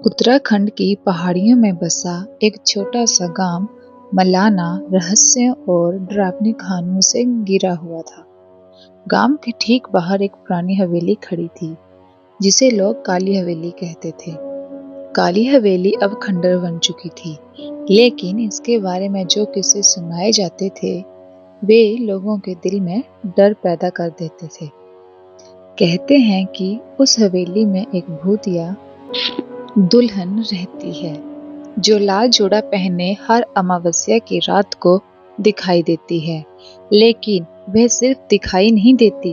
उत्तराखंड की पहाड़ियों में बसा एक छोटा सा गांव मलाना रहस्यों और डरावनी कहानियों से घिरा हुआ था। गांव के ठीक बाहर एक पुरानी हवेली खड़ी थी, जिसे लोग काली हवेली कहते थे। काली हवेली अब खंडर बन चुकी थी, लेकिन इसके बारे में जो किस्से सुनाए जाते थे, वे लोगों के दिल में डर पैदा कर देते थे। कहते हैं कि उस हवेली में एक भूतिया दुल्हन रहती है, जो लाल जोड़ा पहने हर अमावस्या की रात को दिखाई देती है। लेकिन वह सिर्फ दिखाई नहीं देती,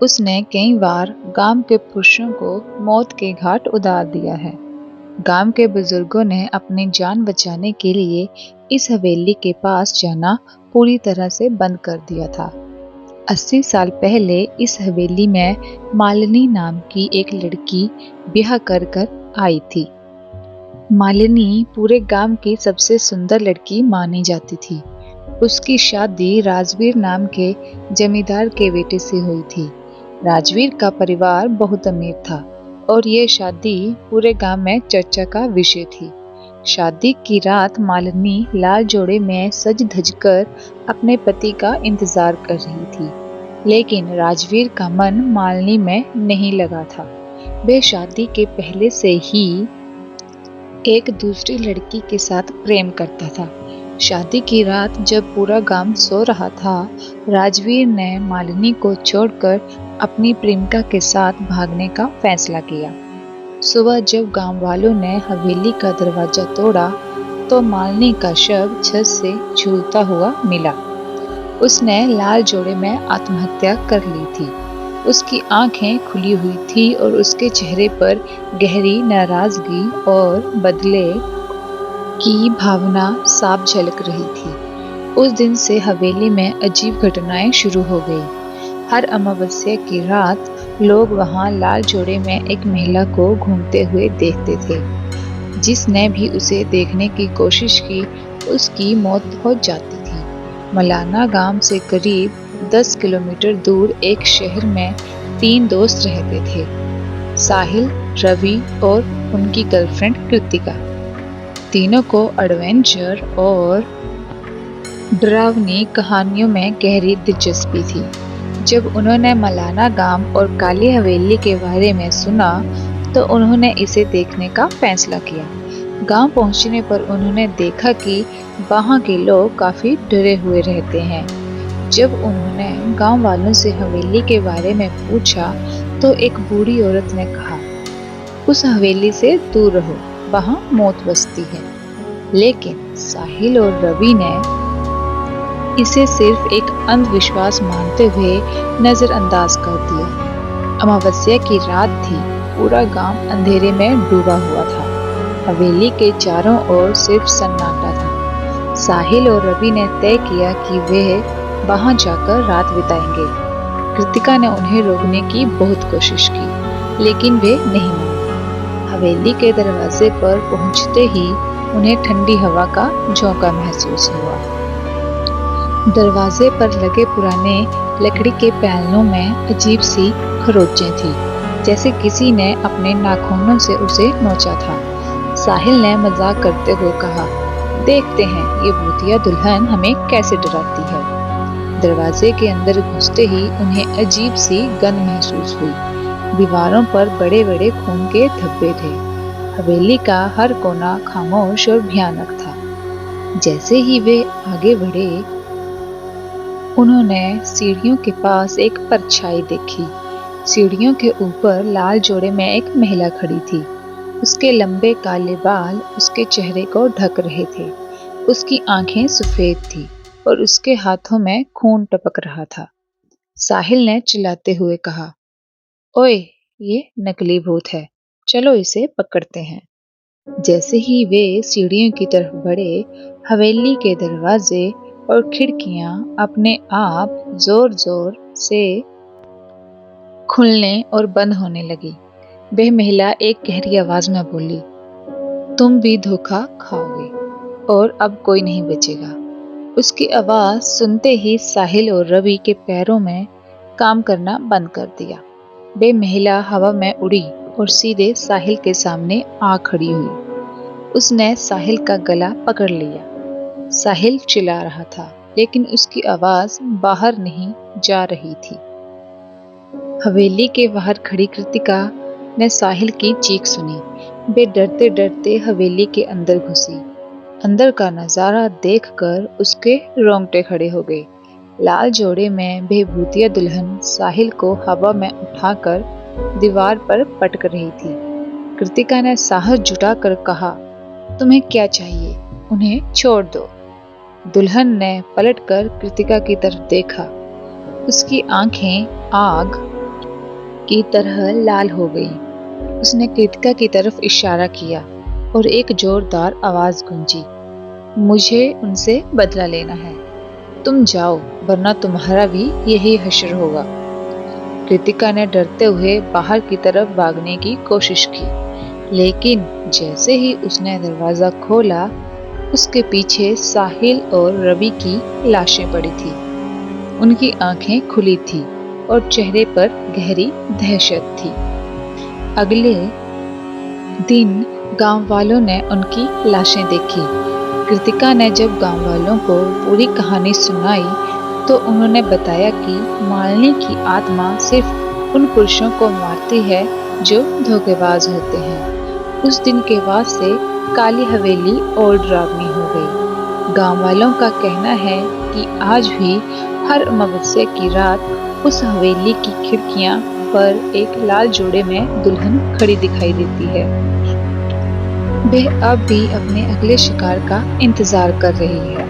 उसने कई बार गांव के पुरुषों को मौत के घाट उतार दिया है। गांव के बुजुर्गों ने अपनी जान बचाने के लिए इस हवेली के पास जाना पूरी तरह से बंद कर दिया था। 80 साल पहले इस हवेली में मालिनी नाम की एक लड़की ब्याह कर आई थी। मालिनी पूरे गांव की सबसे सुंदर लड़की मानी जाती थी। उसकी शादी राजवीर नाम के जमींदार के बेटे से हुई थी। राजवीर का परिवार बहुत अमीर था और ये शादी पूरे गांव में चर्चा का विषय थी। शादी की रात मालिनी लाल जोड़े में सज धज कर अपने पति का इंतजार कर रही थी, लेकिन राजवीर का मन मालिनी में नहीं लगा था। वह शादी के पहले से ही एक दूसरी लड़की के साथ प्रेम करता था। शादी की रात जब पूरा गांव सो रहा था, राजवीर ने मालिनी को छोड़कर अपनी प्रेमिका के साथ भागने का फैसला किया। सुबह जब गांव वालों ने हवेली का दरवाजा तोड़ा, तो मालिनी का शव छत से झूलता हुआ मिला। उसने लाल जोड़े में आत्महत्या कर ली थी। उसकी आंखें खुली हुई थी और उसके चेहरे पर गहरी नाराजगी और बदले की भावना साफ झलक रही थी। उस दिन से हवेली में अजीब घटनाएं शुरू हो गई। हर अमावस्या की रात लोग वहां लाल जोड़े में एक महिला को घूमते हुए देखते थे। जिसने भी उसे देखने की कोशिश की, उसकी मौत हो जाती थी। मलाना गांव से करीब 10 किलोमीटर दूर एक शहर में 3 दोस्त रहते थे, साहिल, रवि और उनकी गर्लफ्रेंड कृतिका। तीनों को एडवेंचर और डरावनी कहानियों में गहरी दिलचस्पी थी। जब उन्होंने मलाना गांव और काली हवेली के बारे में सुना, तो उन्होंने इसे देखने का फैसला किया। गांव पहुंचने पर उन्होंने देखा कि वहां के लोग काफी डरे हुए रहते हैं। जब उन्होंने गांव वालों से हवेली के बारे में पूछा, तो एक बूढ़ी औरत ने कहा, उस हवेली से दूर रहो, वहां मौत बसती है। लेकिन साहिल और रवि ने इसे सिर्फ एक अंधविश्वास मानते हुए नजरअंदाज कर दिया। अमावस्या की रात थी, पूरा गांव अंधेरे में डूबा हुआ था। हवेली के चारों ओर सिर्फ सन्नाटा था। साहिल और रवि ने तय किया कि वे वहां जाकर रात बिताएंगे। कृतिका ने उन्हें रोकने की बहुत कोशिश की, लेकिन वे नहीं माने। हवेली के दरवाजे पर पहुंचते ही उन्हें ठंडी हवा का झोंका महसूस हुआ। दरवाजे पर लगे पुराने लकड़ी के पैनलों में अजीब सी खरोंचें थी, जैसे किसी ने अपने नाखूनों से उसे नोचा था। साहिल ने मजाक करते हुए कहा, देखते हैं ये भूतिया दुल्हन हमें कैसे डराती है। दरवाजे के अंदर घुसते ही उन्हें अजीब सी गंध महसूस हुई। दीवारों पर बड़े बड़े खून के धब्बे थे। हवेली का हर कोना खामोश और भयानक था। जैसे ही वे आगे बढ़े, उन्होंने सीढ़ियों के पास एक परछाई देखी। सीढ़ियों के ऊपर लाल जोड़े में एक महिला खड़ी थी। उसके लंबे काले बाल उसके चेहरे को ढक रहे थे। उसकी आंखें सफेद थी और उसके हाथों में खून टपक रहा था। साहिल ने चिल्लाते हुए कहा, ओए, ये नकली भूत है, चलो इसे पकड़ते हैं। जैसे ही वे सीढ़ियों की तरफ बढ़े, हवेली के दरवाजे और खिड़कियां अपने आप जोर जोर से खुलने और बंद होने लगी। वह महिला एक गहरी आवाज में बोली, तुम भी धोखा खाओगे और अब कोई नहीं बचेगा। उसकी आवाज सुनते ही साहिल और रवि के पैरों में काम करना बंद कर दिया। वे महिला हवा में उड़ी और सीधे साहिल के सामने आ खड़ी हुई। उसने साहिल का गला पकड़ लिया। साहिल चिल्ला रहा था, लेकिन उसकी आवाज बाहर नहीं जा रही थी। हवेली के बाहर खड़ी कृतिका ने साहिल की चीख सुनी। वे डरते डरते हवेली के अंदर घुसी। अंदर का नजारा देखकर उसके रोंगटे खड़े हो गए। लाल जोड़े में बेभूतिया दुल्हन साहिल को हवा में उठाकर दीवार पर पटक रही थी। कृतिका ने साहस जुटाकर कहा, तुम्हें क्या चाहिए? उन्हें छोड़ दो। दुल्हन ने पलटकर कृतिका की तरफ देखा। उसकी आंखें आग की तरह लाल हो गईं। उसने कृतिका की तरफ इशारा किया और एक जोरदार आवाज गूंजी, मुझे उनसे बदला लेना है। तुम जाओ, वरना तुम्हारा भी यही हश्र होगा। कृतिका ने डरते हुए बाहर की तरफ भागने की कोशिश की, लेकिन जैसे ही उसने दरवाजा खोला, उसके पीछे साहिल और रवि की लाशें पड़ी थी। उनकी आंखें खुली थी और चेहरे पर गहरी दहशत थी। अगले दिन गांव वालों ने उनकी लाशें देखी। कृतिका ने जब गांव वालों को पूरी कहानी सुनाई तो उन्होंने बताया कि मालिनी की आत्मा सिर्फ उन पुरुषों को मारती है जो धोखेबाज होते हैं। उस दिन के बाद से काली हवेली और डरावनी हो गई। गांव वालों का कहना है कि आज भी हर अमावस्या की रात उस हवेली की खिड़कियां पर एक लाल जोड़े में दुल्हन खड़ी दिखाई देती है। वह अब भी अपने अगले शिकार का इंतजार कर रही है।